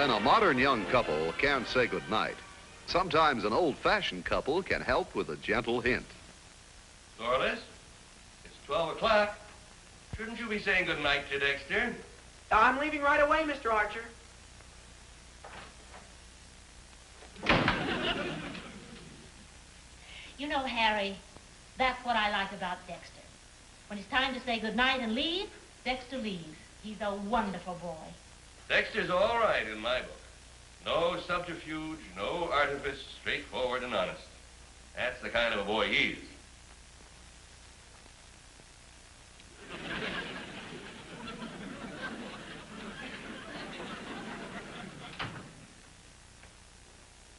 When a modern young couple can't say goodnight, sometimes an old-fashioned couple can help with a gentle hint. Corliss, it's 12 o'clock. Shouldn't you be saying goodnight to Dexter? I'm leaving right away, Mr. Archer. You know, Harry, that's what I like about Dexter. When it's time to say goodnight and leave, Dexter leaves. He's a wonderful boy. Dexter's all right in my book. No subterfuge, no artifice, straightforward and honest. That's the kind of a boy he is.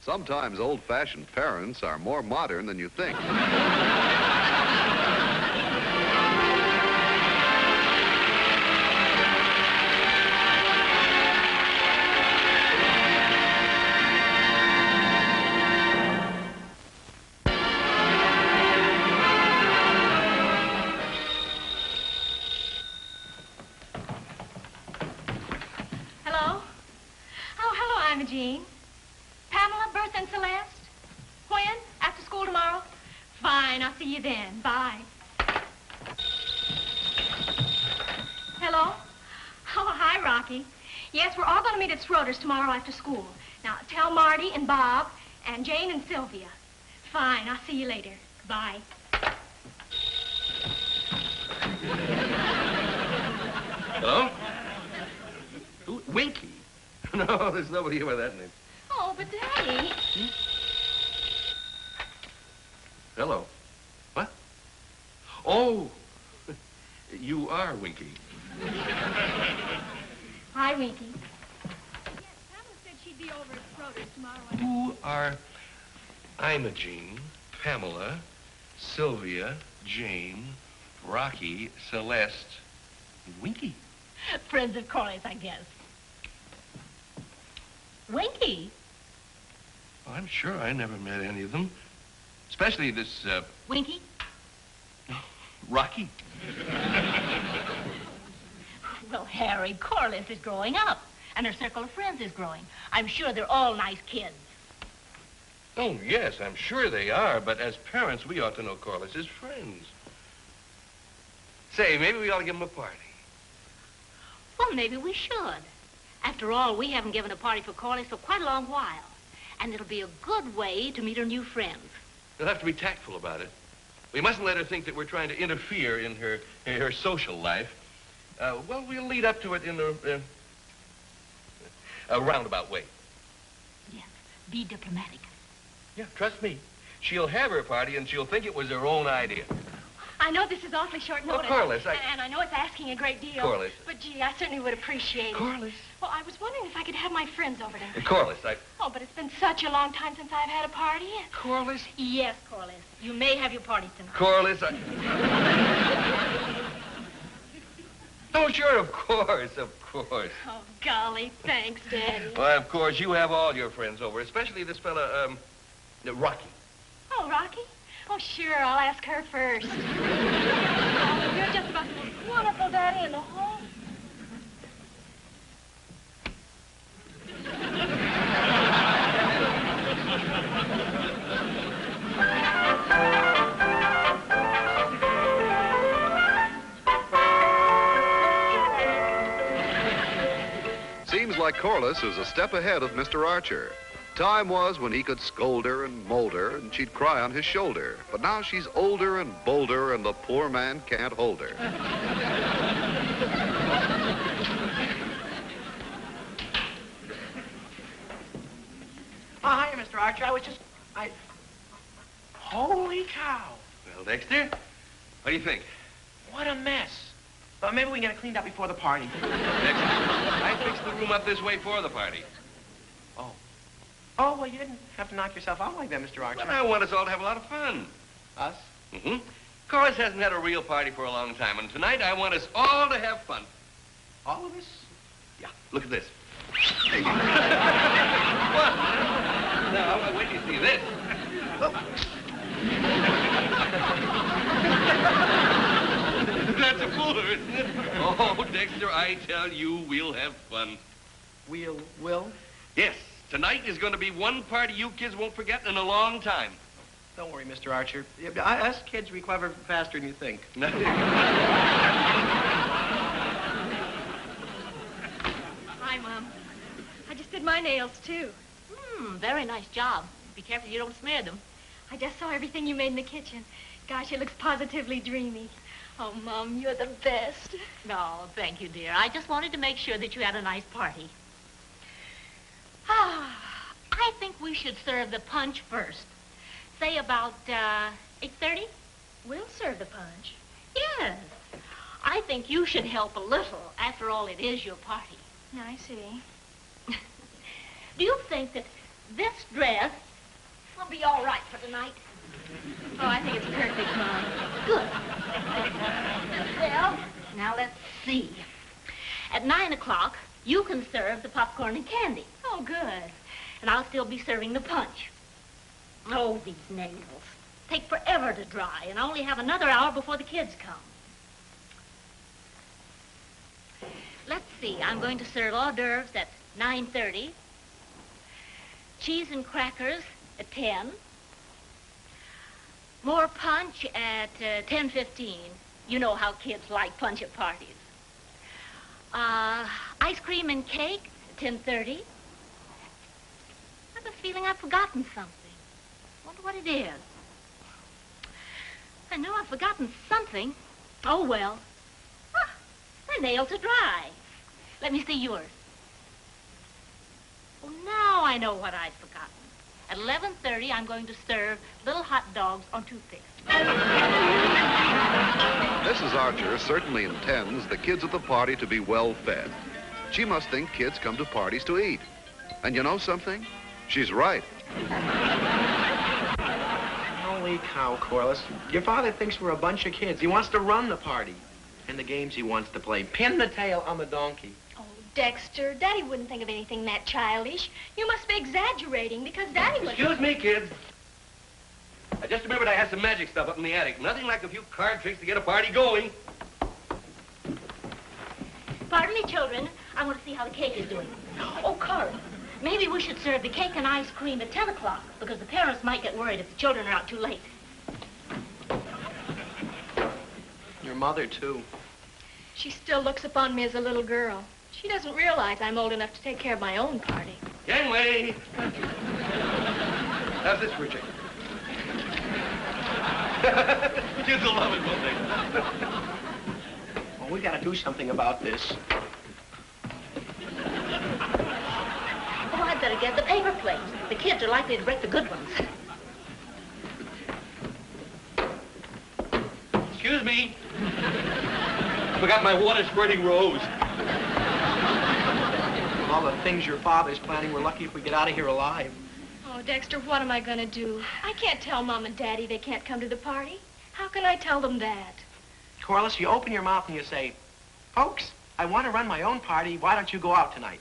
Sometimes old-fashioned parents are more modern than you think. Hello? Oh, hello, Imogene. Pamela, Bertha, and Celeste? When? After school tomorrow? Fine, I'll see you then. Bye. Hello? Oh, hi, Rocky. Yes, we're all going to meet at Schroeder's tomorrow after school. Now, tell Marty and Bob and Jane and Sylvia. Fine, I'll see you later. Bye. Hello? Who? Winky? No, there's nobody here by that name. Oh, but Daddy. Hello. What? Oh, you are Winky. Hi, Winky. Yes, Pamela said she'd be over at Schroeder's tomorrow. Who are Imogene, Pamela, Sylvia, Jane, Rocky, Celeste, and Winky? Friends of Corliss, I guess. Winky? Well, I'm sure I never met any of them. Especially this, Winky? Rocky. Well, Harry, Corliss is growing up, and her circle of friends is growing. I'm sure they're all nice kids. Oh, yes, I'm sure they are, but as parents, we ought to know Corliss's friends. Say, maybe we ought to give them a party. Well, maybe we should. After all, we haven't given a party for Corliss for quite a long while. And it'll be a good way to meet her new friends. We'll have to be tactful about it. We mustn't let her think that we're trying to interfere in her social life. Well, we'll lead up to it in a roundabout way. Yes, be diplomatic. Yeah, trust me. She'll have her party, and she'll think it was her own idea. I know this is awfully short notice. Oh, Corliss, And I know it's asking a great deal. Corliss. But, gee, I certainly would appreciate it. Corliss. Well, I was wondering if I could have my friends over tonight. Corliss, Oh, but it's been such a long time since I've had a party. Corliss? Yes, Corliss. You may have your party tonight. Corliss, Oh, sure, of course, of course. Oh, golly, thanks, Daddy. Well, of course, you have all your friends over, especially this fella, Rocky. Oh, Rocky? Oh, sure, I'll ask her first. Oh, you're just about the most wonderful Daddy in the whole... Seems like Corliss is a step ahead of Mr. Archer. Time was when he could scold her and mold her, and she'd cry on his shoulder. But now she's older and bolder, and the poor man can't hold her. Oh, hiya, Mr. Archer. Holy cow. Well, Dexter, what do you think? What a mess. Well, maybe we can get it cleaned up before the party. Dexter, I fixed the room up this way for the party. Oh, well, you didn't have to knock yourself out like that, Mr. Archer. Well, I want us all to have a lot of fun. Us? Mm-hmm. Corliss hasn't had a real party for a long time, and tonight I want us all to have fun. All of us? Yeah, look at this. What? Now, wait till you see this. That's a fooler, isn't it? Oh, Dexter, I tell you, we'll have fun. Will? Yes, tonight is going to be one party you kids won't forget in a long time. Don't worry, Mr. Archer. Us kids recover faster than you think. Hi, Mom. I just did my nails, too. Very nice job. Be careful you don't smear them. I just saw everything you made in the kitchen. Gosh, it looks positively dreamy. Oh, Mom, you're the best. No, thank you, dear. I just wanted to make sure that you had a nice party. I think we should serve the punch first. Say about 8:30? We'll serve the punch. Yes. I think you should help a little. After all, it is your party. I see. Do you think that this dress will be all right for tonight? Oh, I think it's perfect, Mom. Good. Well, now let's see. At 9 o'clock, you can serve the popcorn and candy. Oh, good. And I'll still be serving the punch. Oh, these nails. Take forever to dry, and I only have another hour before the kids come. Let's see, I'm going to serve hors d'oeuvres at 9:30. Cheese and crackers at 10. More punch at 10:15. You know how kids like punch at parties. Ice cream and cake at 10:30. I have a feeling I've forgotten something. Wonder what it is. I know I've forgotten something. Oh, well. My nails are dry. Let me see yours. Oh, now I know what I've forgotten. At 11:30, I'm going to serve little hot dogs on toothpicks. Mrs. Archer certainly intends the kids at the party to be well fed. She must think kids come to parties to eat. And you know something? She's right. Holy cow, Corliss. Your father thinks we're a bunch of kids. He wants to run the party. And the games he wants to play. Pin the tail on the donkey. Oh, Dexter, Daddy wouldn't think of anything that childish. You must be exaggerating because Daddy would... Excuse me, kids. I just remembered I had some magic stuff up in the attic. Nothing like a few card tricks to get a party going. Pardon me, children. I want to see how the cake is doing. Oh, Carl, maybe we should serve the cake and ice cream at 10 o'clock because the parents might get worried if the children are out too late. Your mother, too. She still looks upon me as a little girl. She doesn't realize I'm old enough to take care of my own party. Gangway! How's this for a chicken? Kids will love it, won't they? Well, we got to do something about this. Oh, I'd better get the paper plates. The kids are likely to break the good ones. Excuse me. Forgot my water squirting rose. With all the things your father's planning, we're lucky if we get out of here alive. Oh, Dexter, what am I going to do? I can't tell Mom and Daddy they can't come to the party. How can I tell them that? Corliss, you open your mouth and you say, folks, I want to run my own party. Why don't you go out tonight?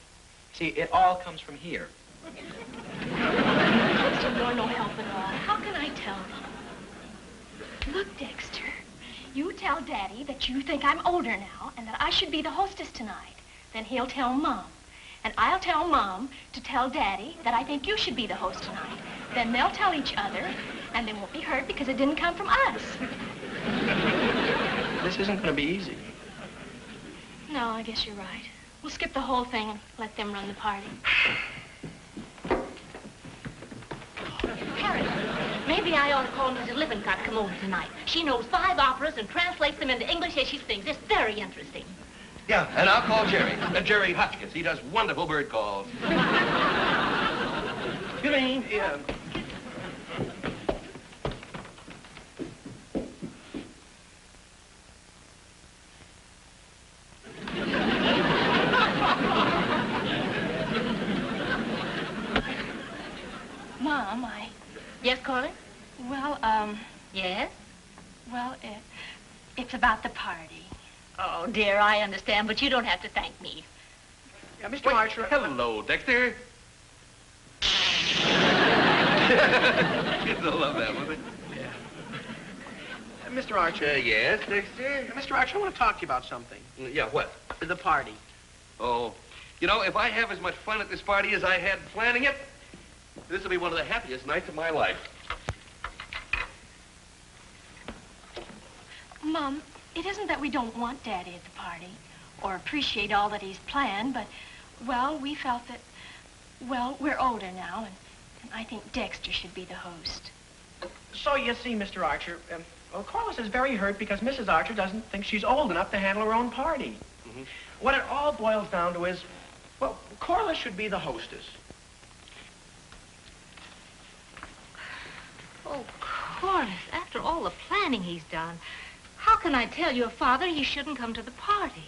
See, it all comes from here. Dexter, you're no help at all. How can I tell them? Look, Dexter, you tell Daddy that you think I'm older now and that I should be the hostess tonight. Then he'll tell Mom. And I'll tell Mom to tell Daddy that I think you should be the host tonight. Then they'll tell each other, and they won't be hurt because it didn't come from us. This isn't going to be easy. No, I guess you're right. We'll skip the whole thing and let them run the party. Harry, maybe I ought to call Mrs. Lippincott to come over tonight. She knows 5 operas and translates them into English as she sings. It's very interesting. Yeah, and I'll call Jerry. Jerry Hotchkiss. He does wonderful bird calls. Good evening. Yeah. Mom, Yes, Corliss? Well, Yes? well, it's about the party. Oh, dear, I understand, but you don't have to thank me. Yeah, Mr. Archer. Hello, Dexter. Kids will love that, won't they? Yeah. Mr. Archer. Yes, Dexter? Mr. Archer, I want to talk to you about something. Yeah, what? The party. Oh, You know, if I have as much fun at this party as I had planning it, this will be one of the happiest nights of my life. Mom, it isn't that we don't want Daddy at the party or appreciate all that he's planned, but, well, we felt that, well, we're older now, and I think Dexter should be the host. So you see, Mr. Archer, well, Corliss is very hurt because Mrs. Archer doesn't think she's old enough to handle her own party. Mm-hmm. What it all boils down to is, well, Corliss should be the hostess. Oh, Corliss, after all the planning he's done, how can I tell your father he shouldn't come to the party?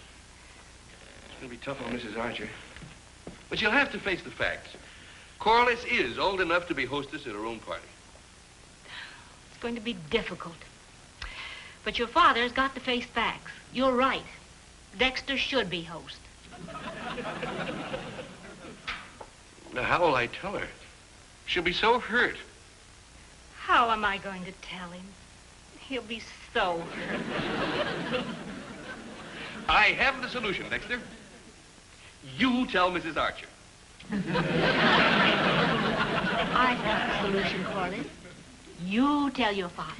It's going to be tough on Mrs. Archer. But you'll have to face the facts. Corliss is old enough to be hostess at her own party. It's going to be difficult. But your father's got to face facts. You're right. Dexter should be host. Now, how will I tell her? She'll be so hurt. How am I going to tell him? He'll be so hurt. I have the solution, Dexter. You tell Mrs. Archer. I've got the solution, Corliss. You tell your father.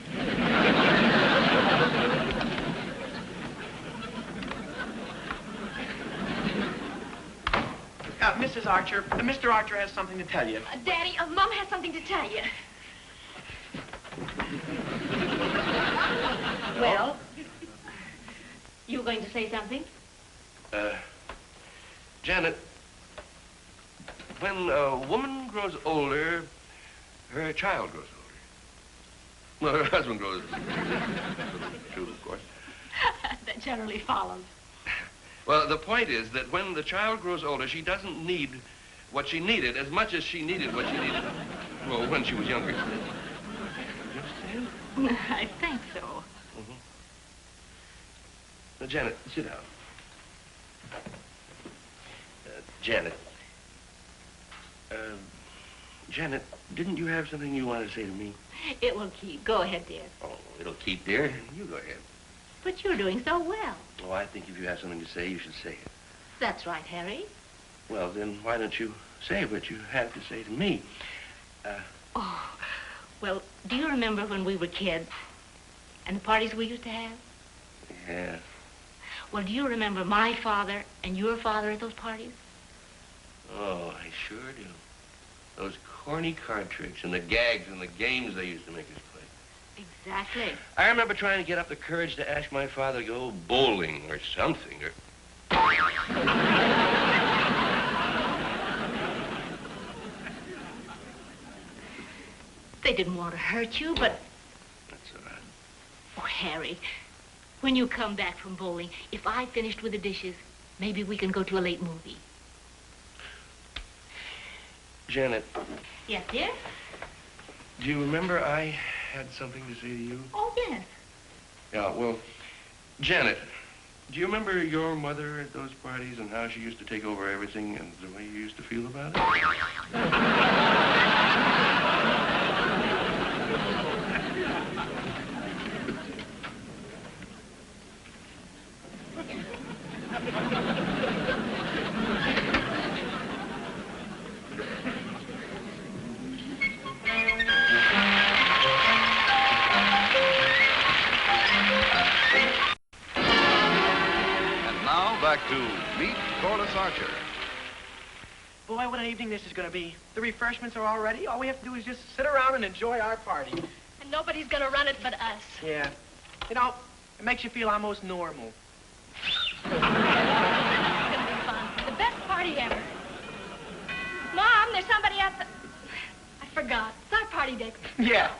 Mrs. Archer, Mr. Archer has something to tell you. Daddy, Mom has something to tell you. Well, you were going to say something? Janet, when a woman grows older, her child grows older. Well, her husband grows too, of course. That generally follows. Well, the point is that when the child grows older, she doesn't need what she needed as much as she needed what she needed, well, when she was younger. You understand? I think so. Mm-hmm. Now, Janet, sit down. Janet. Janet, didn't you have something you wanted to say to me? It will keep. Go ahead, dear. Oh, it'll keep, dear. You go ahead. But you're doing so well. Oh, I think if you have something to say, you should say it. That's right, Harry. Well, then why don't you say what you have to say to me? Oh, well, do you remember when we were kids and the parties we used to have? Yeah. Well, do you remember my father and your father at those parties? Oh, I sure do. Those corny card tricks and the gags and the games they used to make us play. Exactly. I remember trying to get up the courage to ask my father to go bowling or something, or... They didn't want to hurt you, but... That's all right. Oh, Harry, when you come back from bowling, if I finished with the dishes, maybe we can go to a late movie. Janet. Yes, dear? Do you remember I had something to say to you? Oh, yes. Yeah, well, Janet, do you remember your mother at those parties and how she used to take over everything and the way you used to feel about it? Back to Meet Corliss Archer. Boy, what an evening this is going to be. The refreshments are all ready. All we have to do is just sit around and enjoy our party. And nobody's gonna run it but us. Yeah. You know, it makes you feel almost normal. It's gonna be fun. The best party ever. Mom, there's somebody at the... I forgot. It's our party, Dick. Yeah.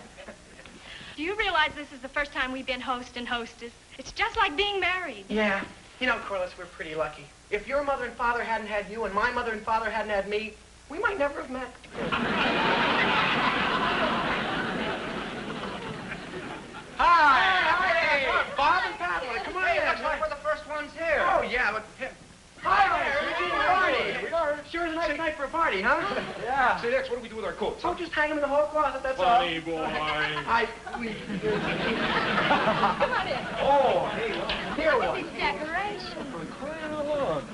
Do you realize this is the first time we've been host and hostess? It's just like being married. Yeah. You know, Corliss, we're pretty lucky. If your mother and father hadn't had you and my mother and father hadn't had me, we might never have met. Hi. Hey. Bob and Pamela, come on in. Looks like we're the first ones here. Oh, yeah, but... Hi there. It's a party. Sure is a nice night for a party, huh? Yeah. Say, Dex, what do we do with our coats? Oh, just hang them in the hall closet, that's Funny all. boy. Come on in. Oh, hey, here Look at one. these decorations. For crying out loud.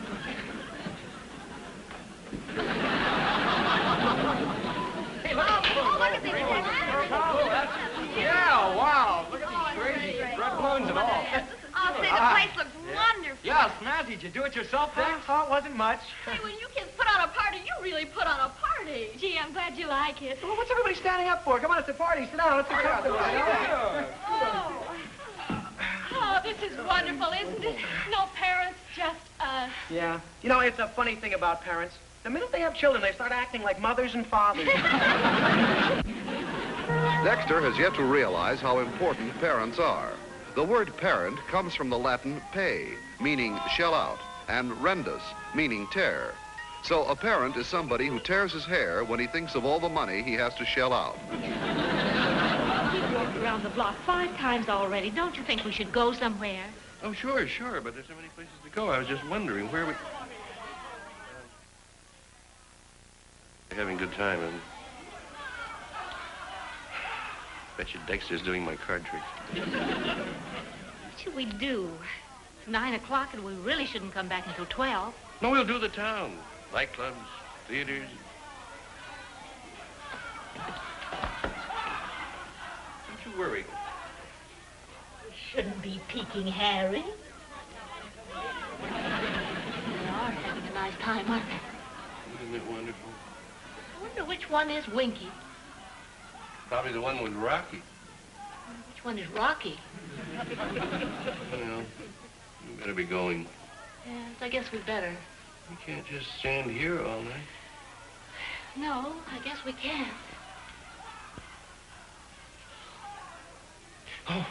wasn't much. Hey, when you kids put on a party, you really put on a party. Gee, I'm glad you like it. Well, what's everybody standing up for? Come on, it's a party. Sit down. Let's get comfortable. Oh, this is wonderful, isn't it? No parents, just us. Yeah. You know, it's a funny thing about parents. The minute they have children, they start acting like mothers and fathers. Dexter has yet to realize how important parents are. The word parent comes from the Latin pay, meaning shell out, and rendus, meaning tear. So a parent is somebody who tears his hair when he thinks of all the money he has to shell out. We've walked around the block 5 times already. Don't you think we should go somewhere? Oh, sure, sure, but there's so many places to go. I was just wondering where we... Having a good time, and... Bet you Dexter's doing my card tricks. What should we do? It's 9 o'clock, and we really shouldn't come back until 12. No, we'll do the town. Nightclubs, theaters. Don't you worry. We shouldn't be peeking Harry. They are having a nice time, aren't they? Isn't it wonderful? I wonder which one is Winky. Probably the one with Rocky. Which one is Rocky? Well, you better be going. Yes, I guess we better. You can't just stand here all night. No, I guess we can't. Oh,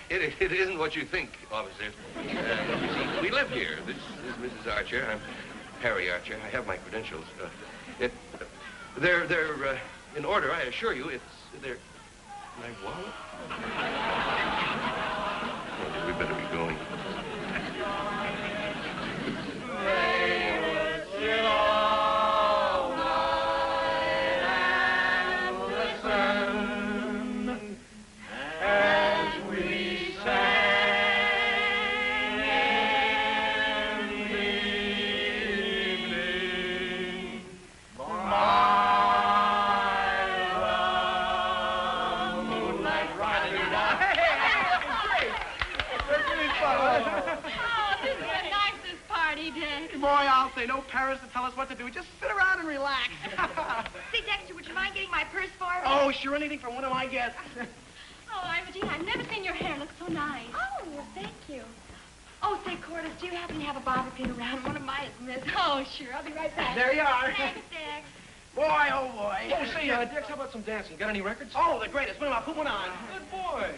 it isn't what you think, officer. You see, we live here. This is Mrs. Archer. I'm Harry Archer. I have my credentials. They're in order, I assure you. They're... My wallet? Oh, we better be going. Boy, I'll say no parents to tell us what to do. Just sit around and relax. Say, Dexter, would you mind getting my purse for me? Oh, sure, anything from one of my guests. Oh, Imogene, I've never seen your hair look so nice. Oh, well, thank you. Oh, say, Corliss, do you happen to have a bobber pin around? One of mine is missing. Oh, sure. I'll be right back. There you are. Thanks, Dex. Boy, oh, boy. Oh, say, Dex, how about some dancing? Got any records? Oh, the greatest. Put one on. Good boy.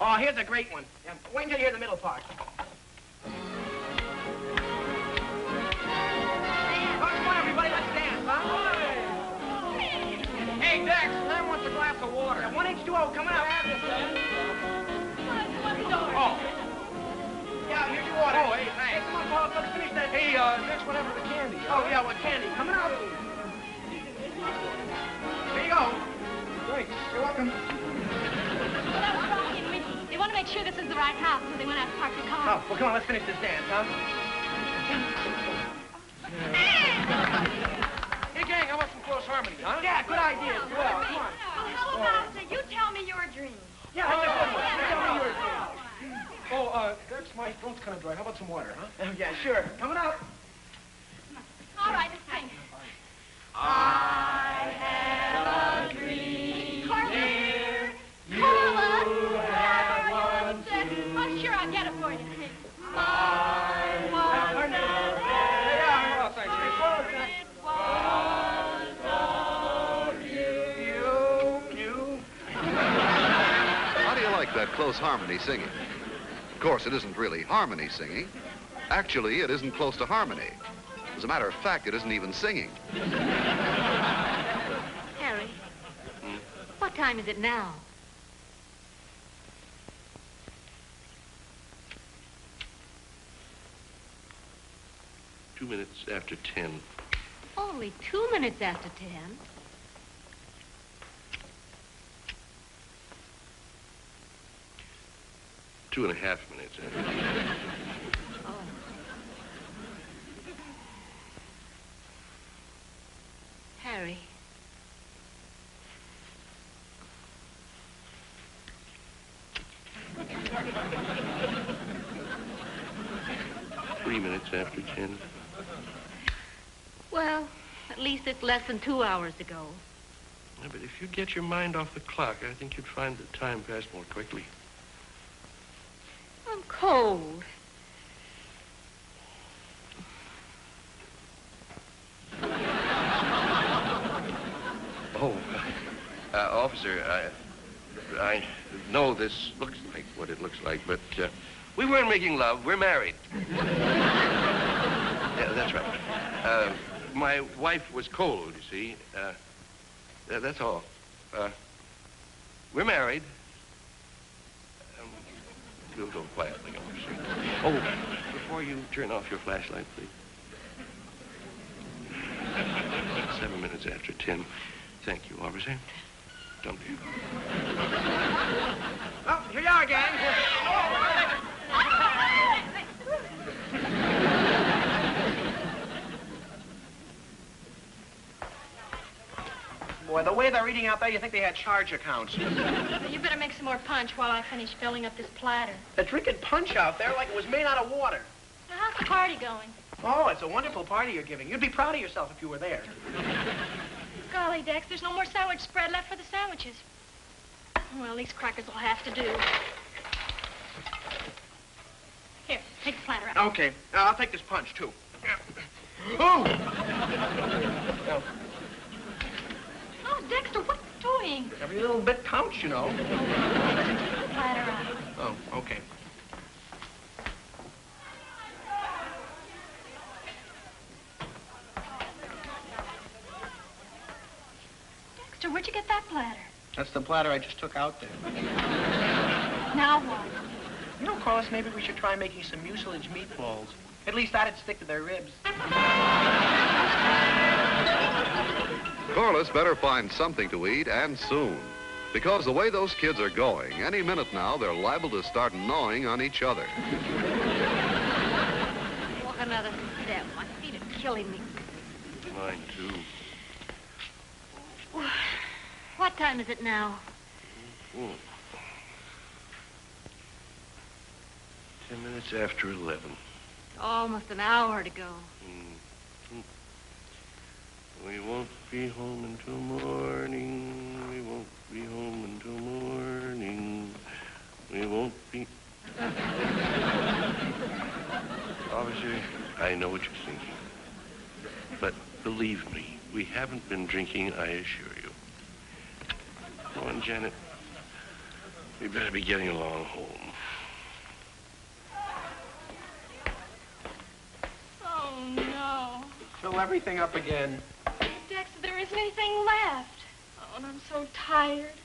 Oh, here's a great one. Yeah, wait until you hear the middle part. Come on, everybody, let's dance, huh? Hey, Dex, Sam wants a glass of water. Yeah, 1H2O, coming up. Oh. Yeah, here's your water. Oh, hey, thanks. Hey, come on, Paul, let's finish that. Hey, Dex, what happened to the candy? Oh, yeah, what candy? Coming out. Here you go. Thanks. You're welcome. They want to make sure this is the right house, so they went out to park the car. Oh, well, come on, let's finish this dance, huh? Hey, gang, how about some close harmony, huh? Yeah, good idea. Well, come on. How about you tell me your dream? Yeah, that's a good one. Tell me yours, dear. Oh, Dex, my throat's kind of dry. How about some water, huh? Oh, yeah, sure. Coming up. All right, let's sing. I have a dream. Corliss! Oh, sure, I'll get it for you. How do you like that close harmony singing? Of course, it isn't really harmony singing. Actually, it isn't close to harmony. As a matter of fact, it isn't even singing. Harry, what time is it now? Two minutes after 10. Only 2 minutes after 10. Two and a half minutes after 10. Oh. Harry. 3 minutes after 10. Well, at least it's less than 2 hours to go. Yeah, but if you get your mind off the clock, I think you'd find the time pass more quickly. I'm cold. Oh, officer, I know this looks like what it looks like, but we weren't making love. We're married. Yeah, that's right. My wife was cold, you see. That's all. We're married. We'll go quietly, officer. Oh, before you turn off your flashlight, please. 7 minutes after 10. Thank you, officer. Don't be. Oh, here you are, gang. Boy, the way they're eating out there, you think they had charge accounts. You better make some more punch while I finish filling up this platter. They're drinking punch out there like it was made out of water. Now, how's the party going? Oh, it's a wonderful party you're giving. You'd be proud of yourself if you were there. Golly, Dex, there's no more sandwich spread left for the sandwiches. Well, these crackers will have to do. Here, take the platter out. Okay, I'll take this punch, too. Oh! No. Oh, Dexter, what are you doing? Every little bit counts, you know. Take the platter out. Oh, okay. Dexter, where'd you get that platter? That's the platter I just took out there. Now what? You know, Corliss, maybe we should try making some mucilage meatballs. At least that'd stick to their ribs. Corliss better find something to eat, and soon. Because the way those kids are going, any minute now, they're liable to start gnawing on each other. Walk another step. My feet are killing me. Mine, too. What time is it now? Oh. 10 minutes after 11. Almost an hour to go. We won't be home until morning. We won't be home until morning. We won't be... Officer, I know what you're thinking. But believe me, we haven't been drinking, I assure you. Come on, Janet. We better be getting along home. Oh, no. Fill everything up again. Dexter, there isn't anything left. Oh, and I'm so tired.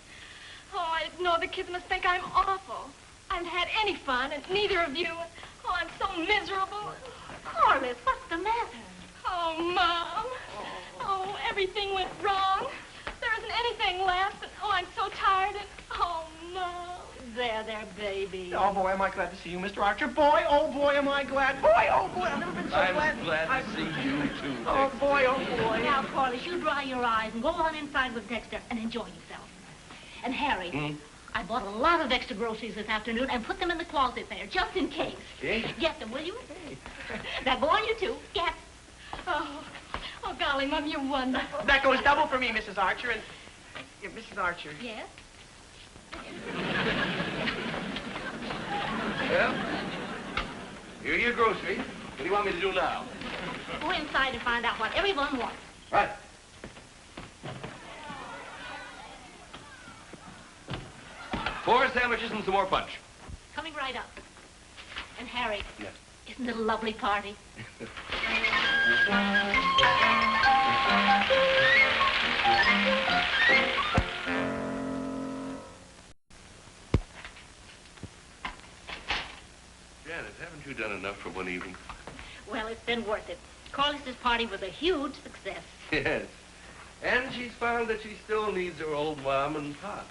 Oh, I know the kids must think I'm awful. I haven't had any fun, and neither of you. Oh, I'm so miserable. Corliss, what's the matter? Oh, Mom. Oh, everything went wrong. There isn't anything left. And, oh, I'm so tired. And, oh, no. There, baby. Oh, boy, am I glad to see you, Mr. Archer. Boy, oh, boy, am I glad. Boy, oh, boy, I've never been so glad. I'm glad to see you, too, Oh, Dexter. boy, oh, boy. Now, Corliss, you dry your eyes and go on inside with Dexter and enjoy yourself. And Harry, I bought a lot of extra groceries this afternoon and put them in the closet there, just in case. Okay. Get them, will you? Now, go on, you two. Get. Oh, golly, Mom, you're wonderful. That goes double for me, Mrs. Archer, and... Yeah, Mrs. Archer. Yes? Well, here are your groceries. What do you want me to do now? Go inside and find out what everyone wants. Right. 4 sandwiches and some more punch. Coming right up. And Harry. Yes. Isn't it a lovely party? Janet, haven't you done enough for one evening? Well, it's been worth it. Corliss's party was a huge success. Yes. And she's found that she still needs her old mom and pop.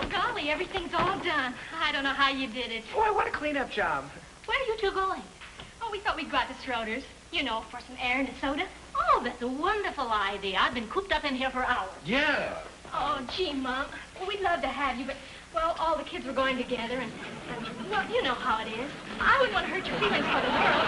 Oh, golly, everything's all done. I don't know how you did it. Boy, what a cleanup job. Where are you two going? Oh, we thought we'd go out to Schroeder's, you know, for some air and a soda. Oh, that's a wonderful idea. I've been cooped up in here for hours. Yeah. Oh, gee, Mom. Well, we'd love to have you, but Well, all the kids were going together, and well, you know how it is. I wouldn't want to hurt your feelings for the world.